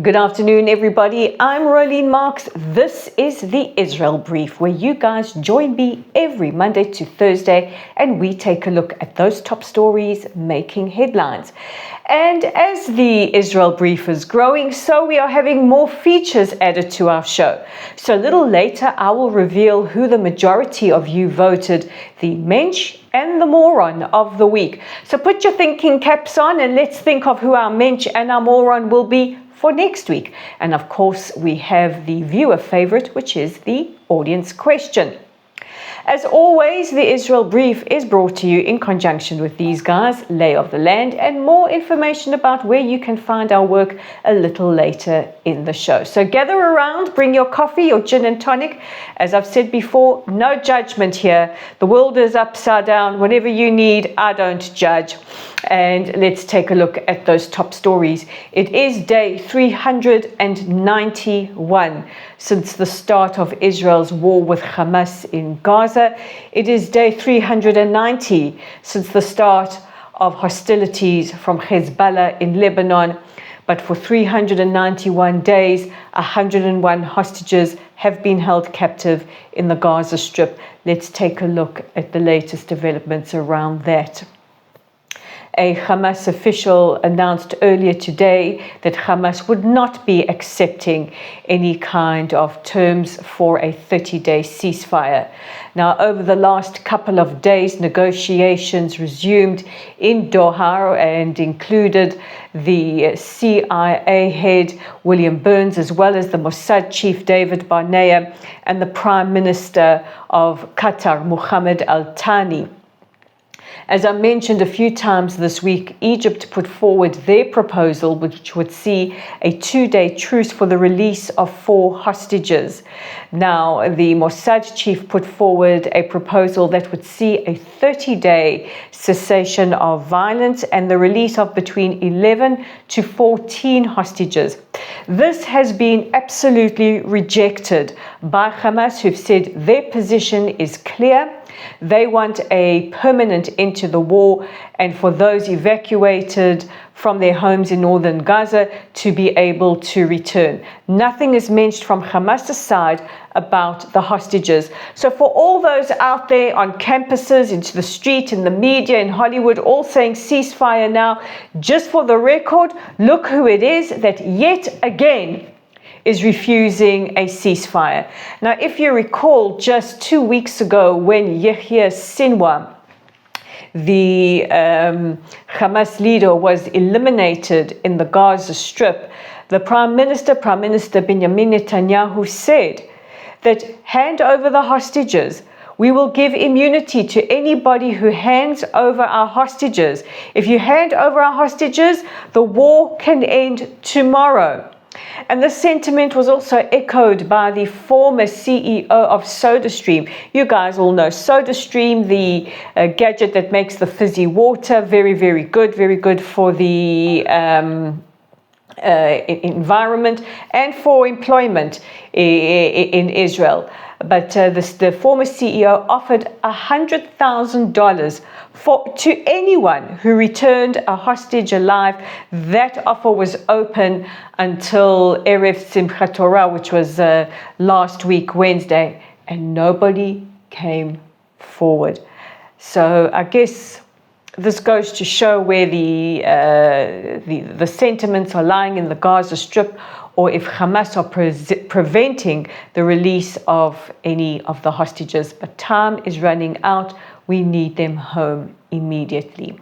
Good afternoon, everybody. I'm Rolene Marks. This is the Israel Brief, where you guys join me every Monday to Thursday and we take a look at those top stories making headlines. And as the Israel Brief is growing, so we are having more features added to our show. So a little later, I will reveal who the majority of you voted the Mensch and the moron of the week. So put your thinking caps on and let's think of who our Mensch and our moron will be for next week. And of course, we have the viewer favorite, which is the audience question. As always, the Israel Brief is brought to you in conjunction with these guys, Lay of the Land, and more information about where you can find our work a little later in the show. So gather around, bring your coffee, your gin and tonic. As I've said before, no judgment here. The world is upside down. Whatever you need, I don't judge. And let's take a look at those top stories. It is day 391 since the start of Israel's war with Hamas in Gaza. It is day 390 since the start of hostilities from Hezbollah in Lebanon. But for 391 days, 101 hostages have been held captive in the Gaza Strip. Let's take a look at the latest developments around that. A Hamas official announced earlier today that Hamas would not be accepting any kind of terms for a 30-day ceasefire. Now, over the last couple of days, negotiations resumed in Doha and included the CIA head, William Burns, as well as the Mossad chief, David Barnea, and the Prime Minister of Qatar, Mohammed Al Thani. As I mentioned a few times this week, Egypt put forward their proposal, which would see a 2-day truce for the release of 4 hostages. Now, the Mossad chief put forward a proposal that would see a 30-day cessation of violence and the release of between 11 to 14 hostages. This has been absolutely rejected by Hamas, who've said their position is clear. They want a permanent end to the war and for those evacuated from their homes in northern Gaza to be able to return. Nothing is mentioned from Hamas' side about the hostages. So for all those out there on campuses, into the street, in the media, in Hollywood, all saying ceasefire now, just for the record, look who it is that yet again is refusing a ceasefire. Now, if you recall, just 2 weeks ago when Yahya Sinwar, the Hamas leader, was eliminated in the Gaza Strip, the Prime Minister Benjamin Netanyahu, said that hand over the hostages. We will give immunity to anybody who hands over our hostages. If you hand over our hostages, the war can end tomorrow. And this sentiment was also echoed by the former CEO of SodaStream. You guys all know SodaStream, the gadget that makes the fizzy water. Very, very good for the environment and for employment in Israel. But the former CEO offered $100,000 to anyone who returned a hostage alive. That offer was open until Erev Simchat Torah, which was last week, Wednesday, and nobody came forward. So I guess this goes to show where the sentiments are lying in the Gaza Strip, or if Hamas are preventing the release of any of the hostages. But time is running out. We need them home immediately.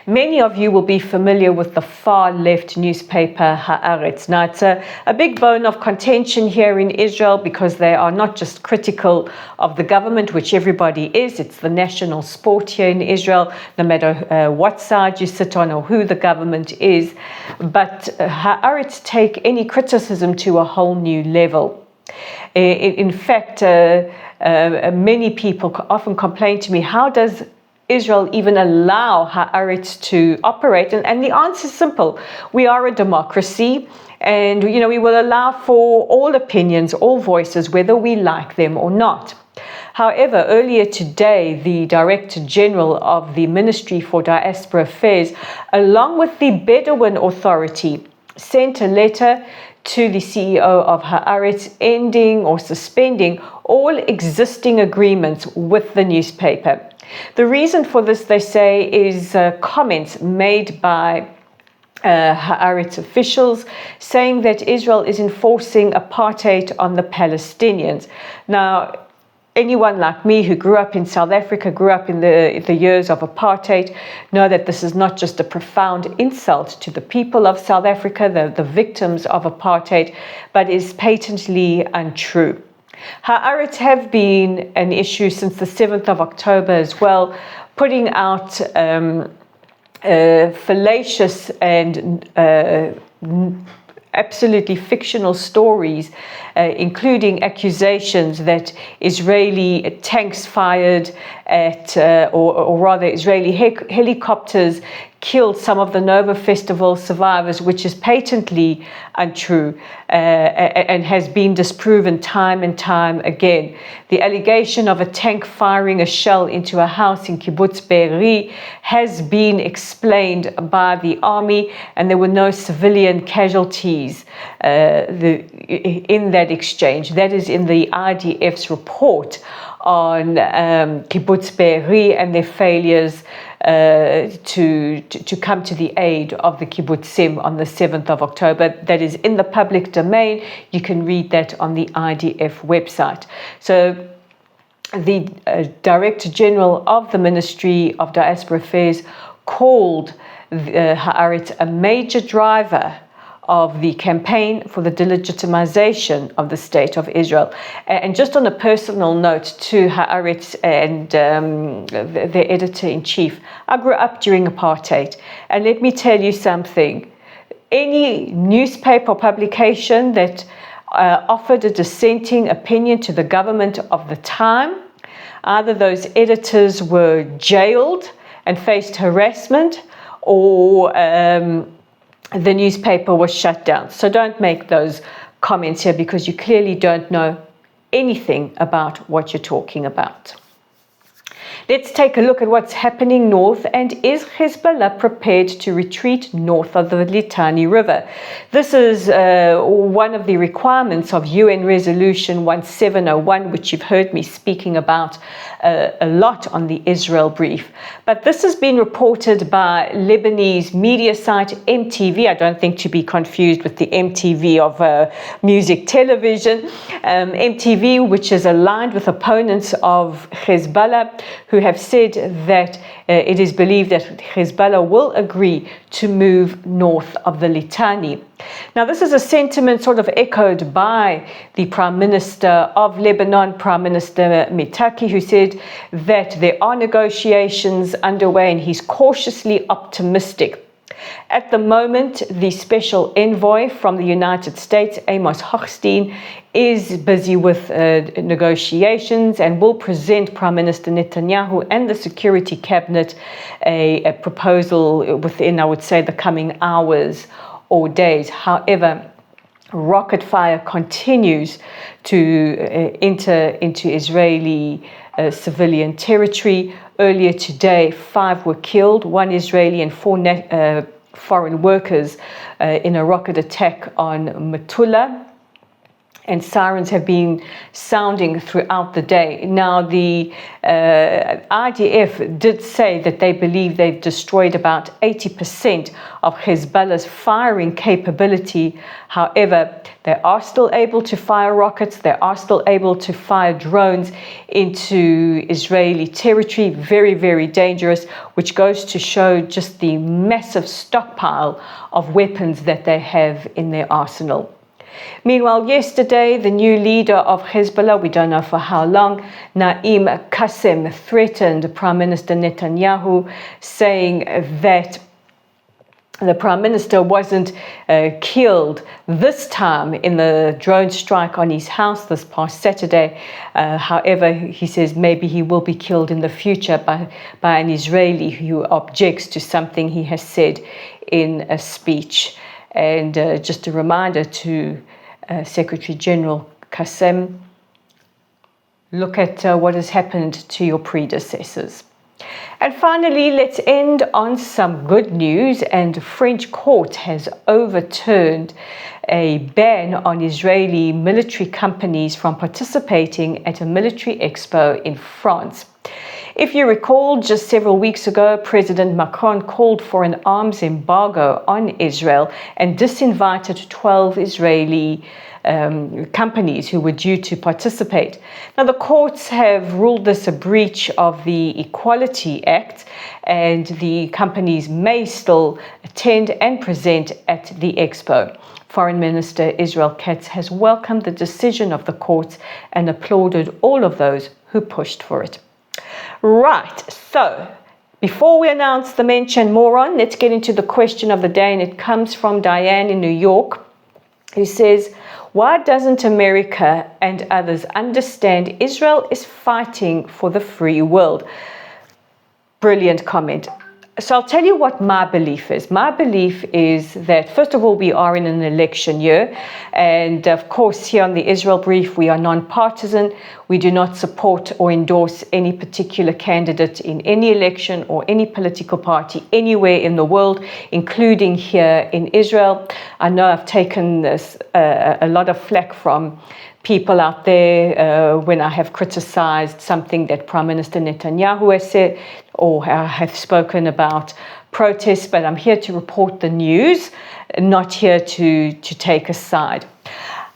Many of you will be familiar with the far-left newspaper Haaretz. Now, it's a big bone of contention here in Israel because they are not just critical of the government, which everybody is. It's the national sport here in Israel, no matter what side you sit on or who the government is. But Haaretz take any criticism to a whole new level. In fact, many people often complain to me, how does Israel even allow Haaretz to operate? And the answer is simple. We are a democracy, and we will allow for all opinions, all voices, whether we like them or not. However, earlier today, the Director General of the Ministry for Diaspora Affairs, along with the Bedouin Authority, sent a letter to the CEO of Haaretz ending or suspending all existing agreements with the newspaper. The reason for this, they say, is comments made by Haaretz officials saying that Israel is enforcing apartheid on the Palestinians. Now, anyone like me who grew up in South Africa, grew up in the years of apartheid, know that this is not just a profound insult to the people of South Africa, the victims of apartheid, but is patently untrue. Haaretz have been an issue since the 7th of October as well, putting out fallacious and absolutely fictional stories, including accusations that Israeli tanks fired at, or rather Israeli helicopters killed some of the Nova Festival survivors, which is patently untrue and has been disproven time and time again. The allegation of a tank firing a shell into a house in Kibbutz Be'eri has been explained by the army, and there were no civilian casualties in that exchange. That is in the IDF's report on Kibbutz Be'eri and their failures to come to the aid of the kibbutzim on the 7th of October. That is in the public domain. You can read that on the IDF website. So the Director General of the Ministry of Diaspora Affairs called Haaretz a major driver of the campaign for the delegitimization of the State of Israel. And just on a personal note to Haaretz and their editor-in-chief, I grew up during apartheid, and let me tell you something. Any newspaper or publication that offered a dissenting opinion to the government of the time, either those editors were jailed and faced harassment, or the newspaper was shut down. So don't make those comments here, because you clearly don't know anything about what you're talking about. Let's take a look at what's happening north. And is Hezbollah prepared to retreat north of the Litani River? This is one of the requirements of UN Resolution 1701, which you've heard me speaking about a lot on the Israel Brief. But this has been reported by Lebanese media site MTV. I don't think to be confused with the MTV of music television. MTV, which is aligned with opponents of Hezbollah, who have said that it is believed that Hezbollah will agree to move north of the Litani. Now, this is a sentiment sort of echoed by the Prime Minister of Lebanon, Prime Minister Mitaki, who said that there are negotiations underway and he's cautiously optimistic. At the moment, the special envoy from the United States, Amos Hochstein, is busy with negotiations and will present Prime Minister Netanyahu and the Security Cabinet a proposal within, I would say, the coming hours or days. However, rocket fire continues to enter into Israeli civilian territory. Earlier today, 5 were killed, 1 Israeli and 4 foreign workers in a rocket attack on Metula. And sirens have been sounding throughout the day. Now, the IDF did say that they believe they've destroyed about 80% of Hezbollah's firing capability. However, they are still able to fire rockets. They are still able to fire drones into Israeli territory. Very, very dangerous, which goes to show just the massive stockpile of weapons that they have in their arsenal. Meanwhile, yesterday, the new leader of Hezbollah, we don't know for how long, Naim Qassem, threatened Prime Minister Netanyahu, saying that the Prime Minister wasn't killed this time in the drone strike on his house this past Saturday. However, he says maybe he will be killed in the future by an Israeli who objects to something he has said in a speech. And just a reminder to Secretary General Qassem, look at what has happened to your predecessors. And finally, let's end on some good news. And the French court has overturned a ban on Israeli military companies from participating at a military expo in France. If you recall, just several weeks ago, President Macron called for an arms embargo on Israel and disinvited 12 Israeli companies who were due to participate. Now, the courts have ruled this a breach of the Equality Act, and the companies may still attend and present at the expo. Foreign Minister Israel Katz has welcomed the decision of the courts and applauded all of those who pushed for it. Right, so before we announce the Mensch and moron, let's get into the question of the day, and it comes from Diane in New York, who says, why doesn't America and others understand Israel is fighting for the free world? Brilliant comment. So I'll tell you what my belief is. My belief is that, first of all, we are in an election year. And of course, here on the Israel Brief, we are non-partisan. We do not support or endorse any particular candidate in any election or any political party anywhere in the world, including here in Israel. I know I've taken this, a lot of flack from people out there when I have criticized something that Prime Minister Netanyahu has said or have spoken about protests, but I'm here to report the news, not here to take a side.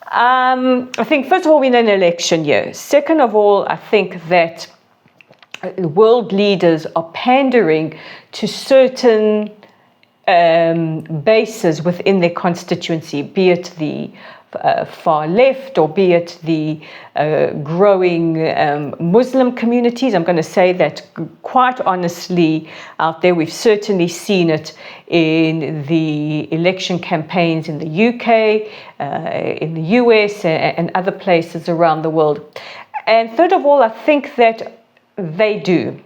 I think, first of all, we're in an election year. Second of all, I think that world leaders are pandering to certain bases within their constituency, be it the far left or be it the growing Muslim communities. I'm going to say that quite honestly out there, we've certainly seen it in the election campaigns in the UK, in the US and other places around the world. And third of all, I think that they do.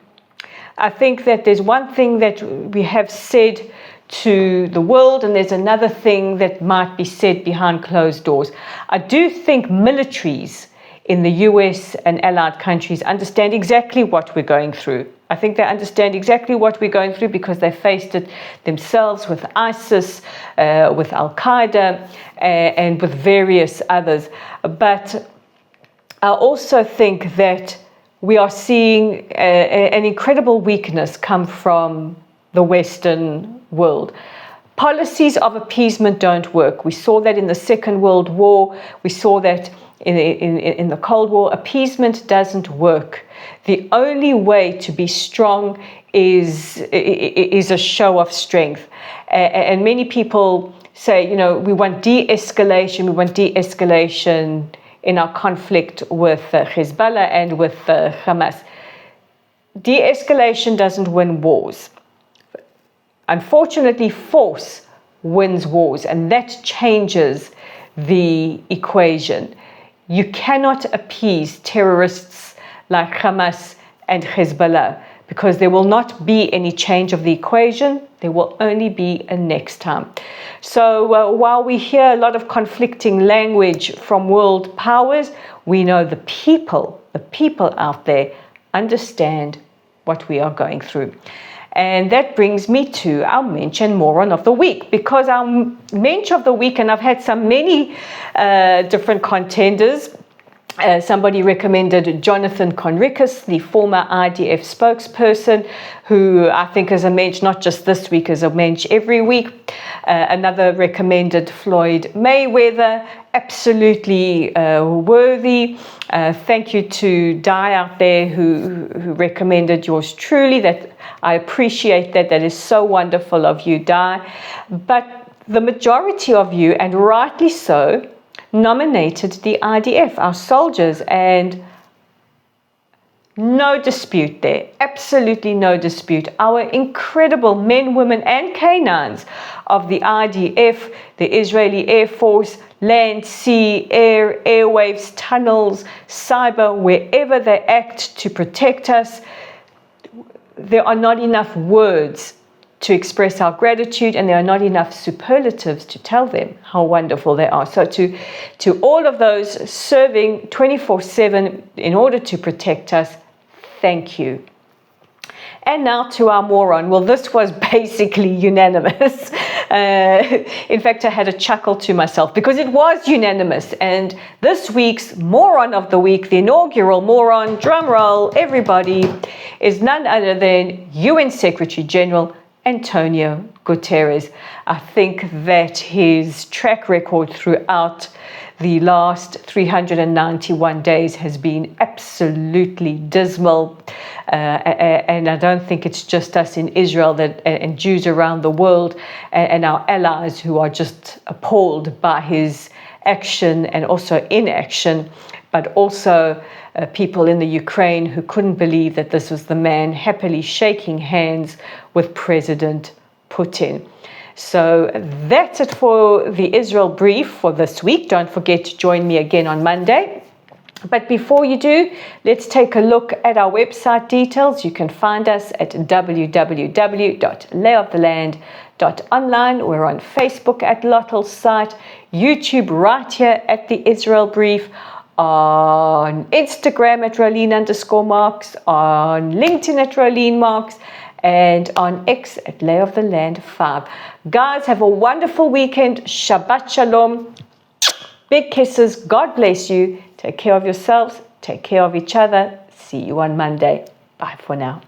I think that there's one thing that we have said to the world, and there's another thing that might be said behind closed doors. I do think militaries in the US and allied countries understand exactly what we're going through. I think they understand exactly what we're going through because they faced it themselves with ISIS, with Al-Qaeda, and with various others. But I also think that we are seeing an incredible weakness come from the Western world. Policies of appeasement don't work. We saw that in the Second World War. We saw that in the Cold War. Appeasement doesn't work. The only way to be strong is a show of strength. And many people say, you know, we want de-escalation. We want de-escalation in our conflict with Hezbollah and with Hamas. De-escalation doesn't win wars. Unfortunately, force wins wars, and that changes the equation. You cannot appease terrorists like Hamas and Hezbollah because there will not be any change of the equation. There will only be a next time. So while we hear a lot of conflicting language from world powers, we know the people out there understand what we are going through. And that brings me to our Mensch and moron of the week, because our Mensch of the week, and I've had many different contenders. Somebody recommended Jonathan Conricus, the former IDF spokesperson, who I think is a Mensch not just this week, is a Mensch every week. Another recommended Floyd Mayweather, absolutely worthy. Thank you to Di out there who recommended yours truly. That I appreciate that. That is so wonderful of you, Di. But the majority of you, and rightly so, nominated the IDF, our soldiers, and no dispute there, absolutely no dispute. Our incredible men, women, and canines of the IDF, the Israeli Air Force, land, sea, air, airwaves, tunnels, cyber, wherever they act to protect us, there are not enough words to express our gratitude, and there are not enough superlatives to tell them how wonderful they are. So to all of those serving 24/7 in order to protect us, thank you. And now to our moron. Well, this was basically unanimous. In fact, I had a chuckle to myself because it was unanimous. And this week's moron of the week, the inaugural moron, drum roll, everybody, is none other than UN Secretary General Antonio Guterres. I think that his track record throughout the last 391 days has been absolutely dismal. And I don't think it's just us in Israel and Jews around the world and our allies who are just appalled by his action and also inaction, but also people in the Ukraine who couldn't believe that this was the man happily shaking hands with President Putin. So that's it for the Israel brief for this week. Don't forget to join me again on Monday. But before you do, let's take a look at our website details. You can find us at www.layoftheland.online. We're on Facebook at Lottel's site, YouTube right here at the Israel Brief, on Instagram at Rolene_Marks, on LinkedIn at Rolene Marks, and on X at Lay of the Land 5. Guys, have a wonderful weekend. Shabbat Shalom. Big kisses. God bless you. Take care of yourselves. Take care of each other. See you on Monday. Bye for now.